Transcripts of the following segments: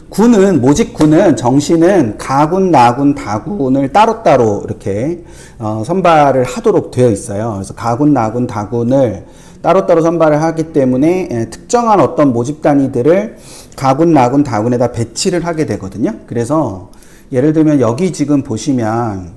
모집군은 정시는 가군, 나군, 다군을 따로따로 이렇게 선발을 하도록 되어 있어요. 그래서 가군, 나군, 다군을 따로따로 선발을 하기 때문에 특정한 어떤 모집 단위들을 가군, 나군, 다군에다 배치를 하게 되거든요. 그래서 예를 들면 여기 지금 보시면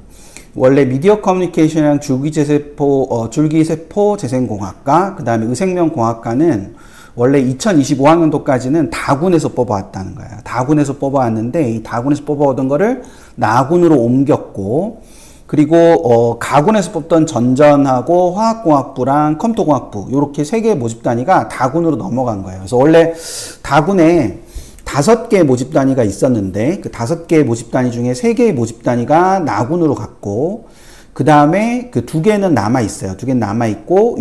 원래 미디어 커뮤니케이션이랑 줄기세포 재생공학과, 그 다음에 의생명공학과는 원래 2025학년도까지는 다군에서 뽑아왔다는 거예요. 다군에서 뽑아왔는데 이 다군에서 뽑아오던 거를 나군으로 옮겼고, 그리고 가군에서 뽑던 전전하고 화학공학부랑 컴퓨터공학부 이렇게 세 개의 모집 단위가 다군으로 넘어간 거예요. 그래서 원래 다군에 5개의 모집 단위가 있었는데 그 5개의 모집 단위 중에 3개의 모집 단위가 나군으로 갔고, 그 다음에 그 2개는 남아 있어요. 2개는 남아 있고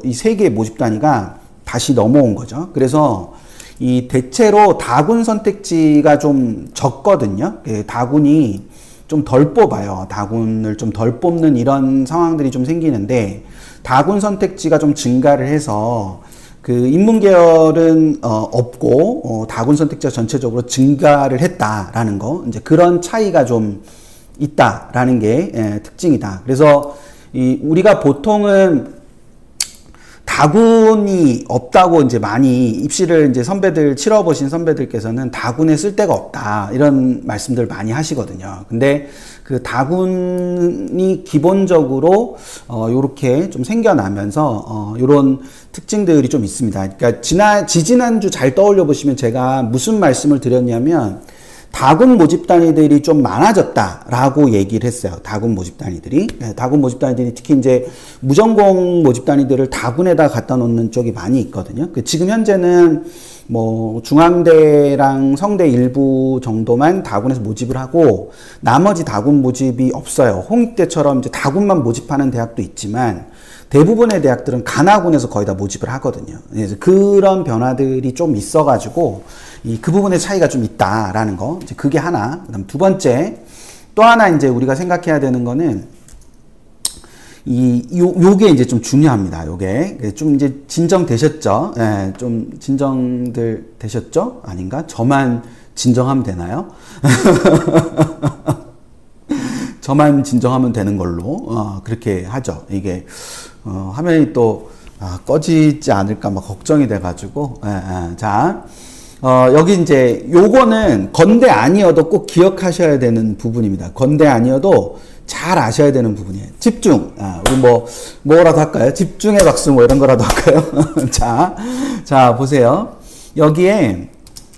이 3개의 모집 단위가 다시 넘어온 거죠. 그래서 이 대체로 다군 선택지가 좀 적거든요. 다군이 좀 덜 뽑아요. 다군을 좀 덜 뽑는 이런 상황들이 좀 생기는데, 다군 선택지가 좀 증가를 해서 그 인문계열은 없고 다군 선택지가 전체적으로 증가를 했다라는 거, 이제 그런 차이가 좀 있다라는 게 특징이다. 그래서 우리가 보통은 다군이 없다고 이제 많이 입시를 이제 치러보신 선배들께서는 다군에 쓸 데가 없다 이런 말씀들 많이 하시거든요. 근데 그 다군이 기본적으로 요렇게 좀 생겨나면서 요런 특징들이 좀 있습니다. 그러니까 지지난주 잘 떠올려 보시면 제가 무슨 말씀을 드렸냐면, 다군 모집 단위들이 좀 많아졌다라고 얘기를 했어요. 다군 모집 단위들이. 다군 모집 단위들이 특히 이제 무전공 모집 단위들을 다군에다 갖다 놓는 쪽이 많이 있거든요. 지금 현재는 뭐 중앙대랑 성대 일부 정도만 다군에서 모집을 하고 나머지 다군 모집이 없어요. 홍익대처럼 이제 다군만 모집하는 대학도 있지만 대부분의 대학들은 가나군에서 거의 다 모집을 하거든요. 그래서 그런 변화들이 좀 있어가지고 그 부분의 차이가 좀 있다라는 거. 이제 그게 하나. 그다음 두 번째, 또 하나 이제 우리가 생각해야 되는 거는 요게 이제 좀 중요합니다. 요게 좀 이제 진정되셨죠? 예, 좀 진정들 되셨죠? 아닌가? 저만 진정하면 되나요? 저만 진정하면 되는 걸로 그렇게 하죠. 이게 화면이 또 꺼지지 않을까 막 걱정이 돼가지고. 자, 여기 이제 요거는 건대 아니어도 꼭 기억하셔야 되는 부분입니다. 건대 아니어도 잘 아셔야 되는 부분이에요. 집중. 우리 뭐라도 할까요? 집중의 박수 뭐 이런 거라도 할까요? 자, 보세요. 여기에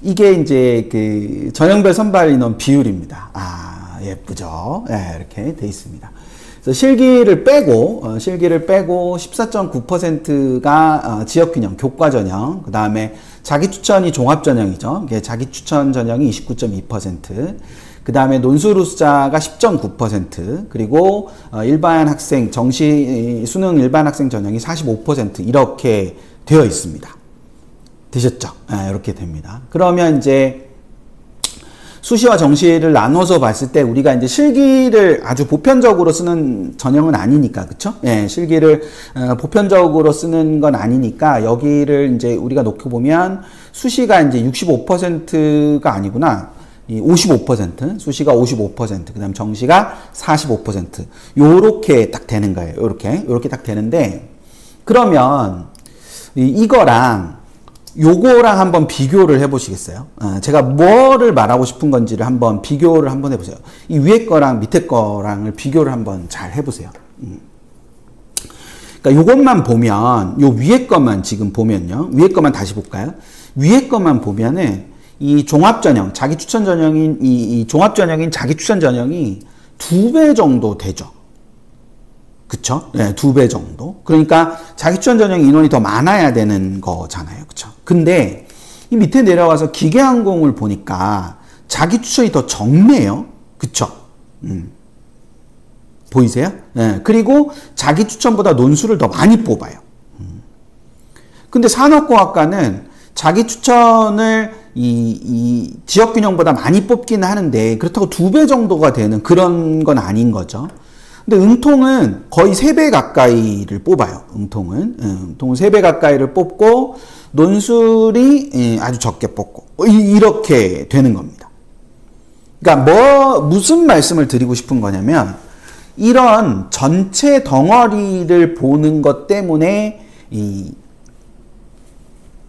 이게 이제 그 전형별 선발 인원 비율입니다. 예쁘죠? 이렇게 돼 있습니다. 그래서 실기를 빼고 14.9%가 지역균형, 교과 전형, 그 다음에 자기 추천이 종합 전형이죠. 자기 추천 전형이 29.2%, 그 다음에 논술 우수자가 10.9%, 그리고 일반 학생 정시 수능 일반 학생 전형이 45% 이렇게 되어 있습니다. 되셨죠? 이렇게 됩니다. 그러면 이제 수시와 정시를 나눠서 봤을 때 우리가 이제 실기를 아주 보편적으로 쓰는 전형은 아니니까, 그쵸? 실기를 보편적으로 쓰는 건 아니니까 여기를 이제 우리가 놓고 보면 수시가 이제 65%가 아니구나. 55%, 수시가 55%, 그 다음 정시가 45%. 요렇게 딱 되는 거예요. 요렇게 딱 되는데, 그러면 이거랑 요거랑 한번 비교를 해보시겠어요? 제가 뭐를 말하고 싶은 건지를 한번 비교를 한번 해보세요. 이 위에 거랑 밑에 거랑을 비교를 한번 잘 해보세요. 그러니까 요것만 보면, 요 위에 것만 지금 보면요. 위에 것만 다시 볼까요? 위에 것만 보면은 이 종합전형, 자기 추천 전형인 이 종합전형인 자기 추천 전형이 2배 정도 되죠. 그쵸? 네, 2배 정도. 그러니까 자기 추천 전형 인원이 더 많아야 되는 거잖아요. 그쵸? 근데 이 밑에 내려와서 기계항공을 보니까 자기 추천이 더 적네요. 그쵸? 보이세요? 네, 그리고 자기 추천보다 논술을 더 많이 뽑아요. 근데 산업공학과는 자기 추천을 이 지역균형보다 많이 뽑기는 하는데 그렇다고 2배 정도가 되는 그런 건 아닌 거죠. 근데 응통은 거의 3배 가까이를 뽑아요. 응통은 3배 가까이를 뽑고 논술이 아주 적게 뽑고 이렇게 되는 겁니다. 그러니까 무슨 말씀을 드리고 싶은 거냐면 이런 전체 덩어리를 보는 것 때문에 이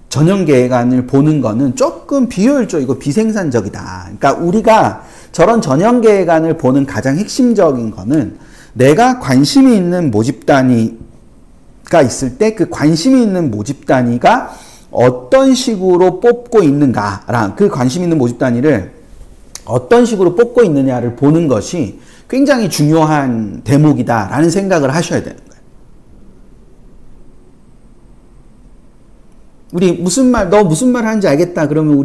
전형계획안을 보는 거는 조금 비효율적이고 비생산적이다. 그러니까 우리가 저런 전형계획안을 보는 가장 핵심적인 거는 내가 관심이 있는 모집 단위가 있을 때 그 관심이 있는 모집 단위가 어떤 식으로 뽑고 있는가랑 그 관심 있는 모집 단위를 어떤 식으로 뽑고 있느냐를 보는 것이 굉장히 중요한 대목이다라는 생각을 하셔야 되는 거예요. 우리 너 무슨 말 하는지 알겠다. 그러면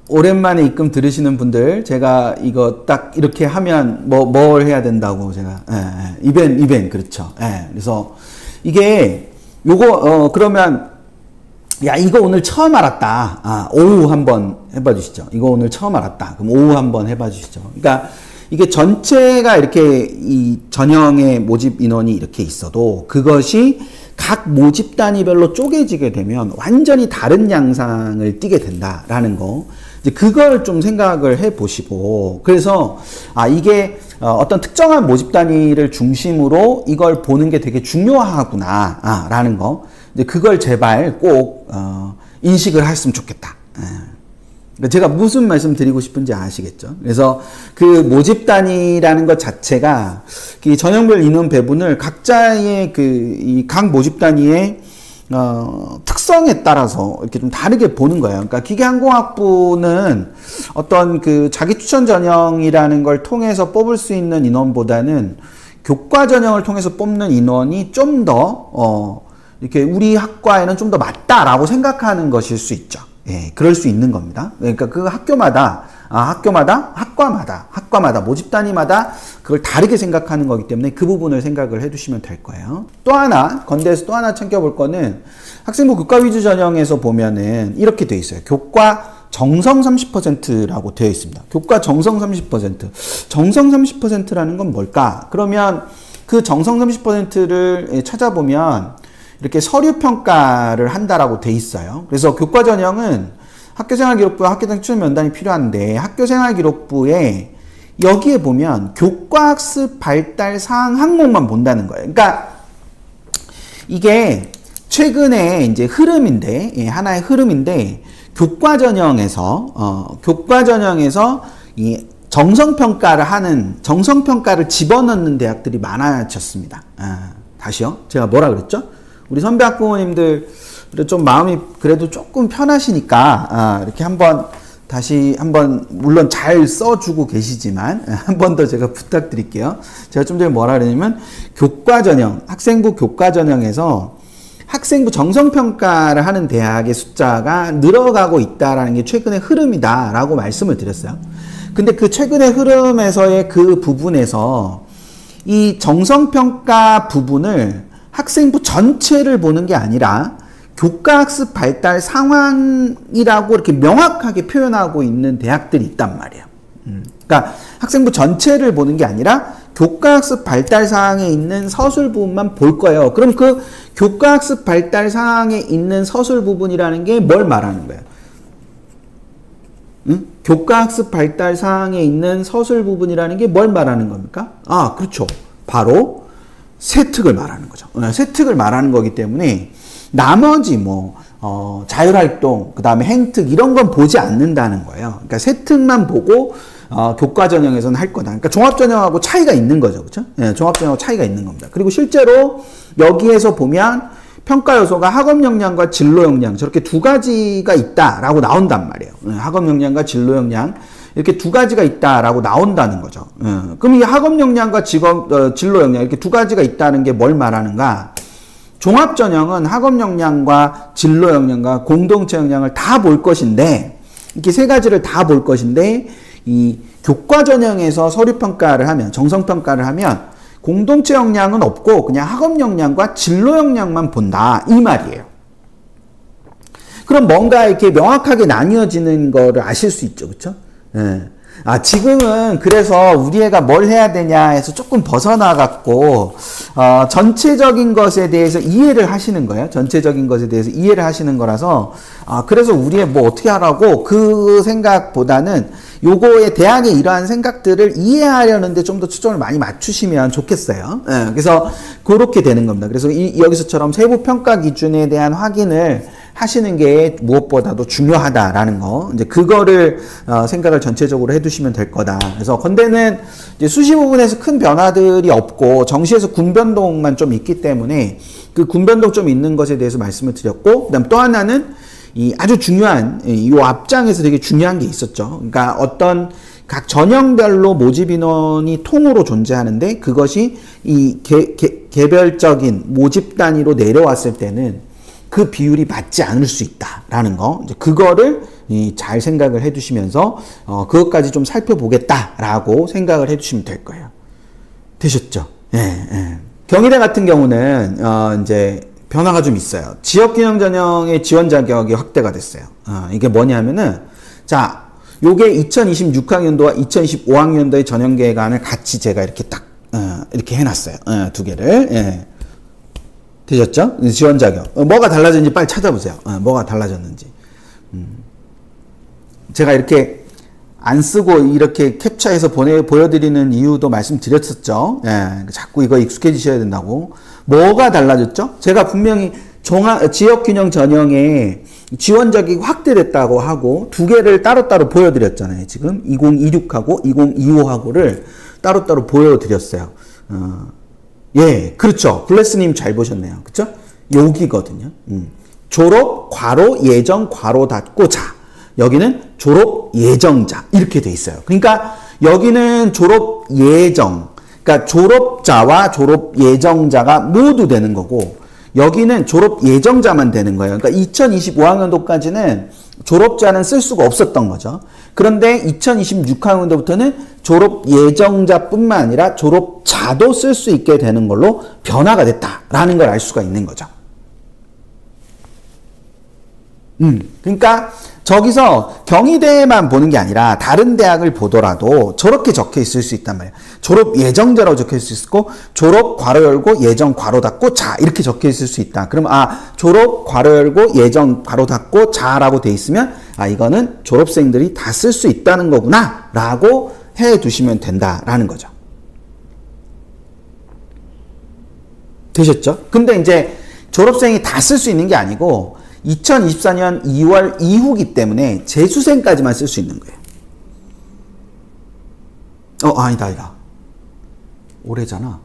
오랜만에 입금 들으시는 분들, 제가 이거 딱 이렇게 하면 뭘 해야 된다고 제가, 이벤, 그렇죠. 그래서 이게 그러면 야, 이거 오늘 처음 알았다. 오후 한번 해봐 주시죠. 이거 오늘 처음 알았다. 그럼 오후 한번 해봐 주시죠. 그러니까 이게 전체가 이렇게 이 전형의 모집 인원이 이렇게 있어도 그것이 각 모집 단위별로 쪼개지게 되면 완전히 다른 양상을 띠게 된다라는 거. 이제 그걸 좀 생각을 해 보시고, 그래서 이게 어떤 특정한 모집 단위를 중심으로 이걸 보는 게 되게 중요하구나 라는 거. 이제 그걸 제발 꼭 인식을 했으면 좋겠다. 제가 무슨 말씀 드리고 싶은지 아시겠죠? 그래서 그 모집 단위라는 것 자체가 그 전형별 인원 배분을 각자의 이 각 모집 단위의 특성에 따라서 이렇게 좀 다르게 보는 거예요. 그러니까 기계항공학부는 어떤 그 자기 추천 전형이라는 걸 통해서 뽑을 수 있는 인원보다는 교과 전형을 통해서 뽑는 인원이 좀 더 이렇게 우리 학과에는 좀 더 맞다라고 생각하는 것일 수 있죠. 예, 그럴 수 있는 겁니다. 그러니까 그 학과마다 모집 단위마다 그걸 다르게 생각하는 거기 때문에 그 부분을 생각을 해두시면 될 거예요. 또 하나, 건대에서 또 하나 챙겨볼 거는 학생부 교과 위주 전형에서 보면은 이렇게 돼 있어요. 교과 정성 30%라고 되어 있습니다. 교과 정성 30%. 정성 30%라는 건 뭘까? 그러면 그 정성 30%를 찾아보면 이렇게 서류 평가를 한다라고 돼 있어요. 그래서 교과 전형은 학교생활기록부와 학교장 추천 면단이 필요한데 학교생활기록부에 여기에 보면 교과학습 발달 사항 항목만 본다는 거예요. 그러니까 이게 최근에 이제 흐름인데, 하나의 흐름인데 교과 전형에서 이 정성평가를 집어넣는 대학들이 많아졌습니다. 다시요. 제가 뭐라 그랬죠? 우리 선배 학부모님들 좀 마음이 그래도 조금 편하시니까 이렇게 다시 한번 물론 잘 써주고 계시지만 한 번 더 제가 부탁드릴게요. 제가 좀 전에 뭐라 그랬냐면 학생부 교과 전형에서 학생부 정성평가를 하는 대학의 숫자가 늘어가고 있다라는 게 최근의 흐름이다라고 말씀을 드렸어요. 근데 그 최근의 흐름에서의 그 부분에서 이 정성평가 부분을 학생부 전체를 보는 게 아니라 교과학습 발달 상황이라고 이렇게 명확하게 표현하고 있는 대학들이 있단 말이에요. 그러니까 학생부 전체를 보는 게 아니라 교과학습 발달 사항에 있는 서술 부분만 볼 거예요. 그럼 그 교과학습 발달 사항에 있는 서술 부분이라는 게 뭘 말하는 거예요? 교과학습 발달 사항에 있는 서술 부분이라는 게 뭘 말하는 겁니까? 그렇죠. 바로 세특을 말하는 거죠. 세특을 말하는 거기 때문에 나머지 자율활동, 그 다음에 행특 이런 건 보지 않는다는 거예요. 그러니까 세특만 보고 교과 전형에서는 할 거다. 그러니까 종합 전형하고 차이가 있는 거죠. 그렇죠? 종합 전형하고 차이가 있는 겁니다. 그리고 실제로 여기에서 보면 평가 요소가 학업 역량과 진로 역량 저렇게 두 가지가 있다라고 나온단 말이에요. 학업 역량과 진로 역량 이렇게 두 가지가 있다라고 나온다는 거죠. 그럼 이 학업 역량과 진로 역량 이렇게 두 가지가 있다는 게 뭘 말하는가? 종합 전형은 학업 역량과 진로 역량과 공동체 역량을 다 볼 것인데 이렇게 세 가지를 다 볼 것인데 이 교과 전형에서 서류 평가를 하면 정성 평가를 하면 공동체 역량은 없고 그냥 학업 역량과 진로 역량만 본다 이 말이에요. 그럼 뭔가 이렇게 명확하게 나뉘어지는 거를 아실 수 있죠. 그렇죠? 지금은 그래서 우리 애가 뭘 해야 되냐 해서 조금 벗어나갖고, 전체적인 것에 대해서 이해를 하시는 거예요. 전체적인 것에 대해서 이해를 하시는 거라서, 그래서 우리 애 뭐 어떻게 하라고 그 생각보다는 요거에 대항의 이러한 생각들을 이해하려는데 좀 더 초점을 많이 맞추시면 좋겠어요. 예, 그래서 그렇게 되는 겁니다. 그래서 여기서처럼 세부 평가 기준에 대한 확인을 하시는 게 무엇보다도 중요하다라는 거, 이제 그거를 생각을 전체적으로 해두시면 될 거다. 그래서 건대는 이제 수시 부분에서 큰 변화들이 없고 정시에서 군변동만 좀 있기 때문에 그 군변동 좀 있는 것에 대해서 말씀을 드렸고, 그다음 또 하나는 이 아주 중요한 이 앞장에서 되게 중요한 게 있었죠. 그러니까 어떤 각 전형별로 모집 인원이 통으로 존재하는데 그것이 이 개별적인 모집 단위로 내려왔을 때는 그 비율이 맞지 않을 수 있다라는 거, 이제 그거를 잘 생각을 해두시면서 그것까지 좀 살펴보겠다라고 생각을 해두시면 될 거예요. 되셨죠? 예, 예. 경희대 같은 경우는 이제 변화가 좀 있어요. 지역균형 전형의 지원 자격이 확대가 됐어요. 이게 뭐냐면은 자, 요게 2026학년도와 2025학년도의 전형 계획안을 같이 제가 이렇게 딱 이렇게 해놨어요. 두 개를. 예. 되셨죠? 지원 자격. 뭐가 달라졌는지 빨리 찾아보세요. 뭐가 달라졌는지. 제가 이렇게 안 쓰고 이렇게 캡처해서 보여드리는 이유도 말씀드렸었죠. 예, 자꾸 이거 익숙해지셔야 된다고. 뭐가 달라졌죠? 제가 분명히 지역균형 전형에 지원 자격이 확대됐다고 하고 두 개를 따로따로 보여드렸잖아요. 지금 2026하고 2025하고를 따로따로 보여드렸어요. 예, 그렇죠. 블레스님 잘 보셨네요. 그쵸? 여기거든요. 졸업, 괄호, 예정, 괄호 닫고 자. 여기는 졸업 예정자. 이렇게 돼 있어요. 그러니까 여기는 졸업 예정. 그러니까 졸업자와 졸업 예정자가 모두 되는 거고, 여기는 졸업 예정자만 되는 거예요. 그러니까 2025학년도까지는 졸업자는 쓸 수가 없었던 거죠. 그런데 2026학년도부터는 졸업 예정자뿐만 아니라 졸업자도 쓸 수 있게 되는 걸로 변화가 됐다라는 걸 알 수가 있는 거죠. 그러니까 저기서 경희대만 보는 게 아니라 다른 대학을 보더라도 저렇게 적혀 있을 수 있단 말이에요. 졸업 예정자라고 적혀 있을 수 있고, 졸업 괄호 열고 예정 괄호 닫고 자 이렇게 적혀 있을 수 있다. 그럼 졸업 괄호 열고 예정 괄호 닫고 자라고 돼 있으면 이거는 졸업생들이 다 쓸 수 있다는 거구나 라고 해 두시면 된다라는 거죠. 되셨죠? 근데 이제 졸업생이 다 쓸 수 있는 게 아니고 2024년 2월 이후기 때문에 재수생까지만 쓸 수 있는 거예요. 아니다. 올해잖아.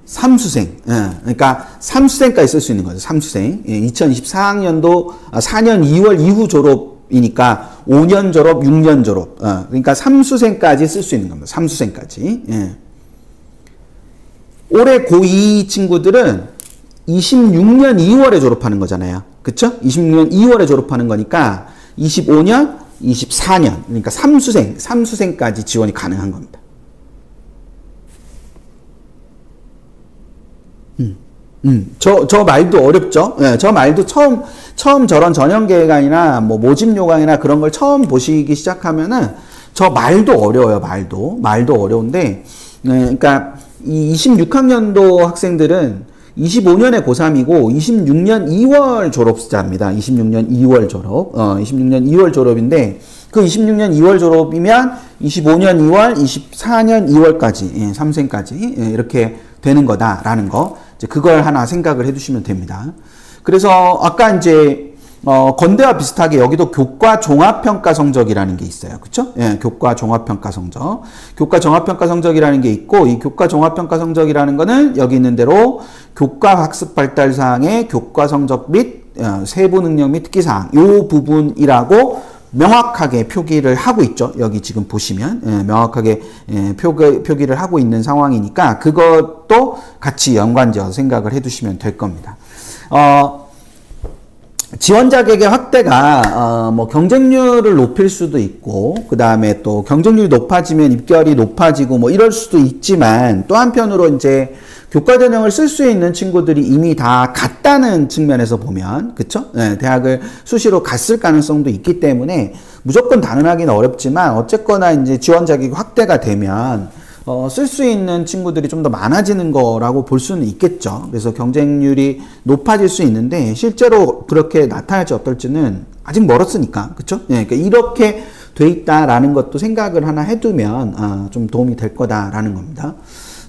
삼수생. 예, 그러니까 삼수생까지 쓸 수 있는 거죠. 삼수생. 예, 2024학년도 4년 2월 이후 졸업이니까 5년 졸업, 6년 졸업. 그러니까 삼수생까지 쓸 수 있는 겁니다. 삼수생까지. 예. 올해 고2 친구들은 26년 2월에 졸업하는 거잖아요. 그쵸? 26년 2월에 졸업하는 거니까 25년, 24년, 그러니까 삼수생까지 지원이 가능한 겁니다. 저 말도 어렵죠? 네, 저 말도 처음 저런 전형계획안이나 뭐 모집 요강이나 그런 걸 처음 보시기 시작하면은 저 말도 어려워요, 말도 어려운데, 그러니까 이 26학년도 학생들은 25년에 고3이고 26년 2월 졸업자입니다. 26년 2월 졸업. 26년 2월 졸업인데 그 26년 2월 졸업이면 25년 2월, 24년 2월까지, 3생까지 이렇게 되는 거다라는 거. 이제 그걸 하나 생각을 해 두시면 됩니다. 그래서 아까 이제 건대와 비슷하게 여기도 교과 종합평가 성적이라는 게 있어요. 그쵸? 예, 교과 종합평가 성적. 교과 종합평가 성적이라는 게 있고, 이 교과 종합평가 성적이라는 거는 여기 있는 대로 교과 학습 발달 사항의 교과 성적 및 세부 능력 및 특기사항, 요 부분이라고 명확하게 표기를 하고 있죠. 여기 지금 보시면 명확하게 표기를 하고 있는 상황이니까 그것도 같이 연관지어서 생각을 해 두시면 될 겁니다. 지원 자격의 확대가 뭐 경쟁률을 높일 수도 있고, 그 다음에 또 경쟁률이 높아지면 입결이 높아지고 뭐 이럴 수도 있지만, 또 한편으로 이제 교과 전형을 쓸 수 있는 친구들이 이미 다 갔다는 측면에서 보면, 그쵸? 네, 대학을 수시로 갔을 가능성도 있기 때문에 무조건 단언하기는 어렵지만, 어쨌거나 이제 지원 자격이 확대가 되면 쓸 수 있는 친구들이 좀 더 많아지는 거라고 볼 수는 있겠죠. 그래서 경쟁률이 높아질 수 있는데, 실제로 그렇게 나타날지 어떨지는 아직 멀었으니까, 그쵸? 네, 그러니까 이렇게 돼 있다라는 것도 생각을 하나 해두면 좀 도움이 될 거다라는 겁니다.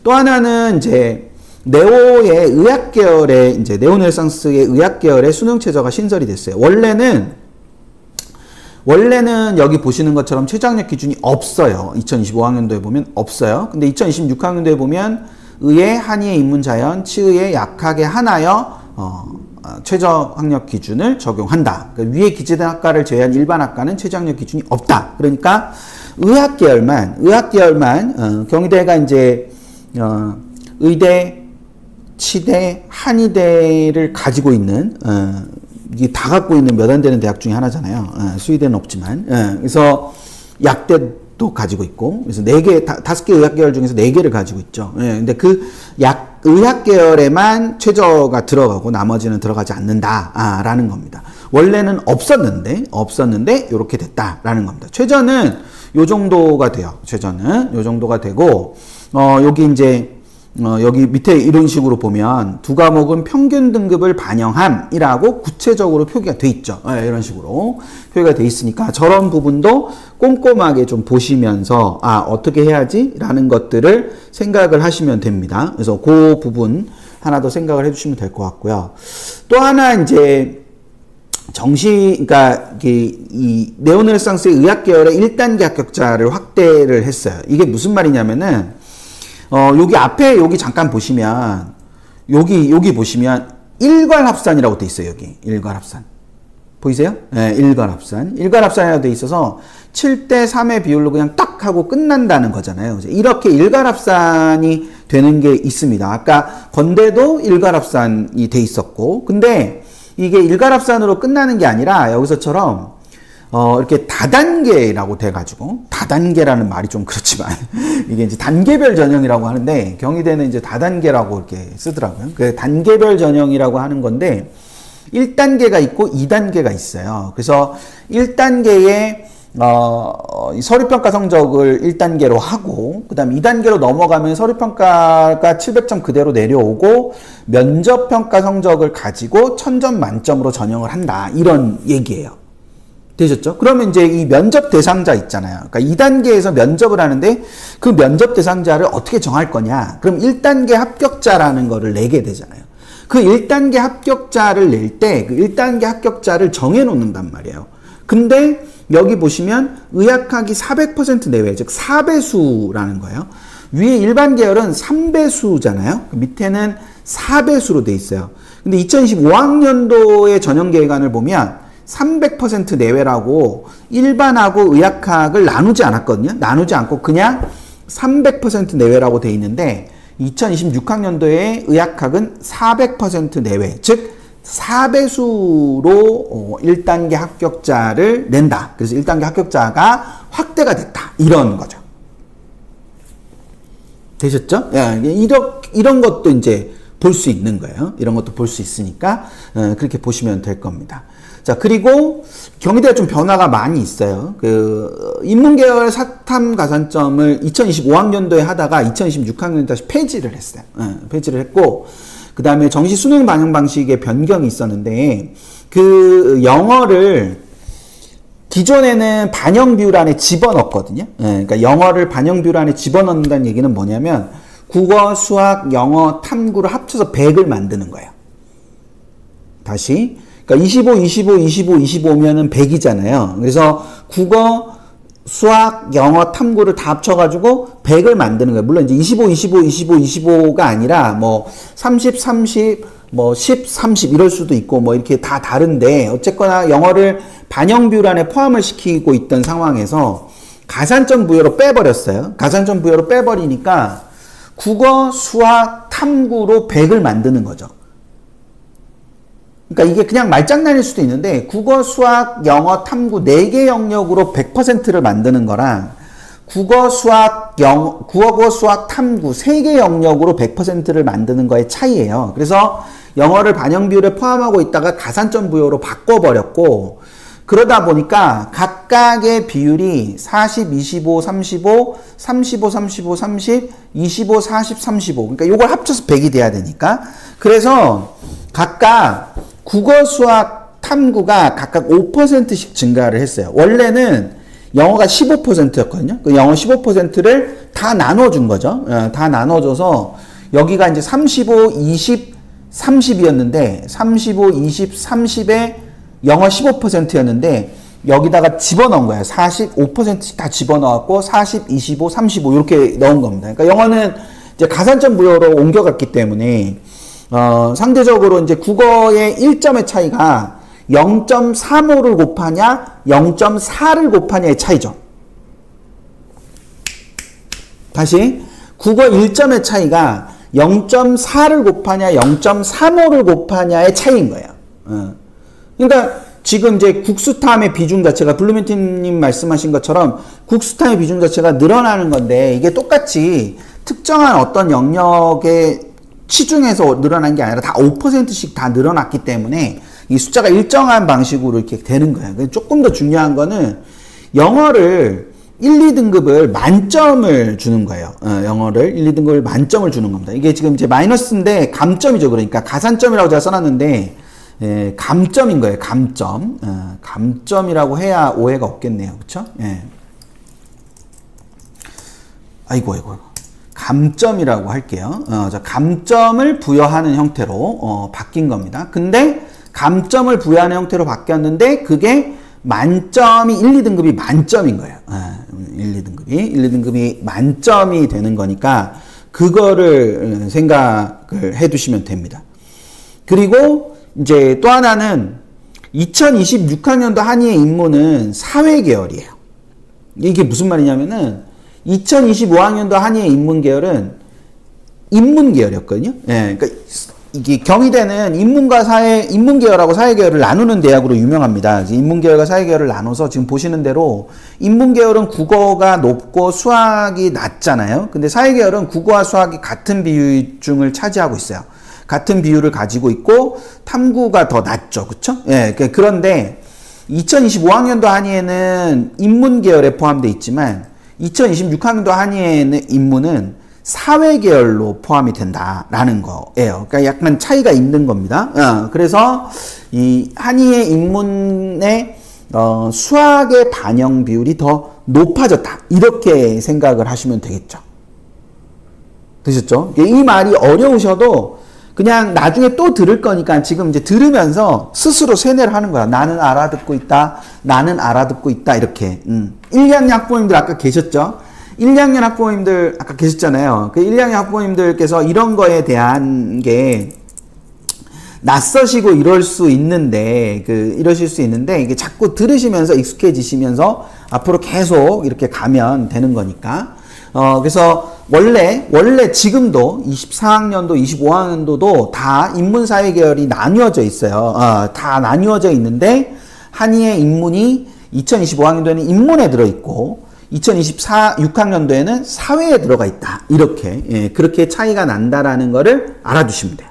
또 하나는 이제 네오의 의학 계열의 이제 네오네상스의 의학 계열의 수능 최저가 신설이 됐어요. 원래는 여기 보시는 것처럼 최저학력 기준이 없어요. 2025학년도에 보면 없어요. 근데 2026학년도에 보면 의예, 한의예, 인문자연, 치의에 약하게 하나여 최저학력 기준을 적용한다. 그러니까 위에 기재된 학과를 제외한 일반 학과는 최저학력 기준이 없다. 그러니까 의학 계열만 경희대가 이제 의대, 치대, 한의대를 가지고 있는 이게 다 갖고 있는 몇 안 되는 대학 중에 하나잖아요. 수의대는 없지만. 그래서 약대도 가지고 있고, 그래서 5개 의학 계열 중에서 4개를 가지고 있죠. 근데 그 의학 계열에만 최저가 들어가고 나머지는 들어가지 않는다라는 겁니다. 원래는 없었는데 이렇게 됐다라는 겁니다. 최저는 요 정도가 돼요. 최저는 요 정도가 되고, 여기 이제 여기 밑에 이런 식으로 보면 두 과목은 평균 등급을 반영함이라고 구체적으로 표기가 돼 있죠. 이런 식으로 표기가 돼 있으니까 저런 부분도 꼼꼼하게 좀 보시면서 어떻게 해야지? 라는 것들을 생각을 하시면 됩니다. 그래서 그 부분 하나 더 생각을 해주시면 될 것 같고요. 또 하나 이제 그러니까 이 네오네상스의 의학 계열의 1단계 합격자를 확대를 했어요. 이게 무슨 말이냐면은 여기 앞에 여기 잠깐 보시면 여기 보시면 일괄합산이라고 돼 있어요. 여기 일괄합산 보이세요? 네, 일괄합산이라고 돼 있어서 7대 3의 비율로 그냥 딱 하고 끝난다는 거잖아요. 이렇게 일괄합산이 되는 게 있습니다. 아까 건대도 일괄합산이 돼 있었고, 근데 이게 일괄합산으로 끝나는 게 아니라 여기서처럼 이렇게 다단계라고 돼가지고, 다단계라는 말이 좀 그렇지만, 이게 이제 단계별 전형이라고 하는데, 경희대는 이제 다단계라고 이렇게 쓰더라고요. 그 단계별 전형이라고 하는 건데, 1단계가 있고 2단계가 있어요. 그래서 1단계에, 서류평가 성적을 1단계로 하고, 그 다음 2단계로 넘어가면 서류평가가 700점 그대로 내려오고, 면접평가 성적을 가지고 1000점 만점으로 전형을 한다. 이런 얘기예요. 되셨죠? 그러면 이제 이 면접 대상자 있잖아요. 그러니까 2단계에서 면접을 하는데 그 면접 대상자를 어떻게 정할 거냐? 그럼 1단계 합격자라는 거를 내게 되잖아요. 그 1단계 합격자를 낼 때 그 1단계 합격자를 정해 놓는단 말이에요. 근데 여기 보시면 의학학이 400% 내외, 즉 4배수라는 거예요. 위에 일반 계열은 3배수잖아요. 밑에는 4배수로 돼 있어요. 근데 2025학년도의 전형 계획안을 보면 300% 내외라고 일반하고 의학학을 나누지 않았거든요. 나누지 않고 그냥 300% 내외라고 돼 있는데 2026학년도에 의학학은 400% 내외, 즉 4배수로 1단계 합격자를 낸다. 그래서 1단계 합격자가 확대가 됐다. 이런 거죠. 되셨죠? 이런 것도 이제 볼 수 있는 거예요. 이런 것도 볼 수 있으니까 그렇게 보시면 될 겁니다. 자, 그리고 경희대가 좀 변화가 많이 있어요. 인문계열 사탐 가산점을 2025학년도에 하다가 2026학년도에 다시 폐지를 했어요. 폐지를 했고, 그 다음에 정시 수능 반영 방식의 변경이 있었는데, 그 영어를 기존에는 반영 비율 안에 집어넣었거든요. 그러니까 영어를 반영 비율 안에 집어넣는다는 얘기는 뭐냐면, 국어, 수학, 영어, 탐구를 합쳐서 100을 만드는 거예요. 다시. 그러니까 25면은 100이잖아요. 그래서 국어, 수학, 영어, 탐구를 다 합쳐가지고 100을 만드는 거예요. 물론 이제 25가 아니라 뭐 30, 30, 뭐 10, 30 이럴 수도 있고 뭐 이렇게 다 다른데 어쨌거나 영어를 반영 비율 안에 포함을 시키고 있던 상황에서 가산점 부여로 빼버렸어요. 가산점 부여로 빼버리니까 국어, 수학, 탐구로 100을 만드는 거죠. 그러니까 이게 그냥 말장난일 수도 있는데 국어, 수학, 영어, 탐구 4개 영역으로 100%를 만드는 거랑 국어, 수학, 탐구 3개 영역으로 100%를 만드는 거의 차이예요. 그래서 영어를 반영 비율에 포함하고 있다가 가산점 부여로 바꿔버렸고 그러다 보니까 각각의 비율이 40, 25, 35, 35, 35, 30, 25, 40, 35 그러니까 요걸 합쳐서 100이 돼야 되니까 그래서 각각 국어, 수학, 탐구가 각각 5%씩 증가를 했어요. 원래는 영어가 15%였거든요. 그 영어 15%를 다 나눠준 거죠. 다 나눠줘서 여기가 이제 35, 20, 30이었는데 35, 20, 30에 영어 15%였는데 여기다가 집어넣은 거예요. 45%씩 다 집어넣었고 40, 25, 35 이렇게 넣은 겁니다. 그러니까 영어는 이제 가산점 부여로 옮겨갔기 때문에 상대적으로 이제 국어의 1점의 차이가 0.35를 곱하냐 0.4를 곱하냐의 차이죠. 다시 국어 1점의 차이가 0.4를 곱하냐 0.35를 곱하냐의 차이인 거예요. 그러니까 지금 이제 국수탐의 비중 자체가 블루멘티님 말씀하신 것처럼 국수탐의 비중 자체가 늘어나는 건데 이게 똑같이 특정한 어떤 영역의 치중해서 늘어난 게 아니라 다 5%씩 다 늘어났기 때문에 이 숫자가 일정한 방식으로 이렇게 되는 거예요. 조금 더 중요한 거는 영어를 1, 2등급을 만점을 주는 거예요. 영어를 1, 2등급을 만점을 주는 겁니다. 이게 지금 이제 마이너스인데 감점이죠. 그러니까 가산점이라고 제가 써놨는데 감점인 거예요. 감점. 감점이라고 해야 오해가 없겠네요. 그쵸? 예. 아이고. 감점이라고 할게요. 감점을 부여하는 형태로 바뀐 겁니다. 근데 감점을 부여하는 형태로 바뀌었는데 그게 만점이 1, 2등급이 만점인 거예요. 1, 2등급이 만점이 되는 거니까 그거를 생각을 해 두시면 됩니다. 그리고 이제 또 하나는 2026학년도 한의의 인문은 사회계열이에요. 이게 무슨 말이냐면은 2025학년도 한의의 인문계열은 인문계열이었거든요. 예, 그러니까 이게 경희대는 인문계열하고 사회계열을 나누는 대학으로 유명합니다. 인문계열과 사회계열을 나눠서 지금 보시는 대로 인문계열은 국어가 높고 수학이 낮잖아요. 근데 사회계열은 국어와 수학이 같은 비중을 차지하고 있어요. 같은 비율을 가지고 있고 탐구가 더 낮죠. 그쵸? 예, 그런데 2025학년도 한의에는 인문계열에 포함되어 있지만 2026학년도 한의에는 인문은 사회계열로 포함이 된다라는 거예요. 그러니까 약간 차이가 있는 겁니다. 그래서 이 한의의 인문의 수학의 반영 비율이 더 높아졌다. 이렇게 생각을 하시면 되겠죠. 되셨죠? 이 말이 어려우셔도 그냥 나중에 또 들을 거니까 지금 이제 들으면서 스스로 세뇌를 하는 거야. 나는 알아듣고 있다. 나는 알아듣고 있다. 이렇게. 1, 2학년 학부모님들 아까 계셨죠? 1, 2학년 학부모님들 아까 계셨잖아요. 그 1, 2학년 학부모님들께서 이런 거에 대한 게 낯서시고 이러실 수 있는데 이게 자꾸 들으시면서 익숙해지시면서 앞으로 계속 이렇게 가면 되는 거니까. 그래서 원래 지금도 24학년도, 25학년도도 다 인문사회 계열이 나뉘어져 있어요. 다 나뉘어져 있는데 한의의 인문이 2025학년도에는 인문에 들어있고 2026학년도에는 사회에 들어가 있다. 이렇게 그렇게 차이가 난다라는 거를 알아두시면 돼요.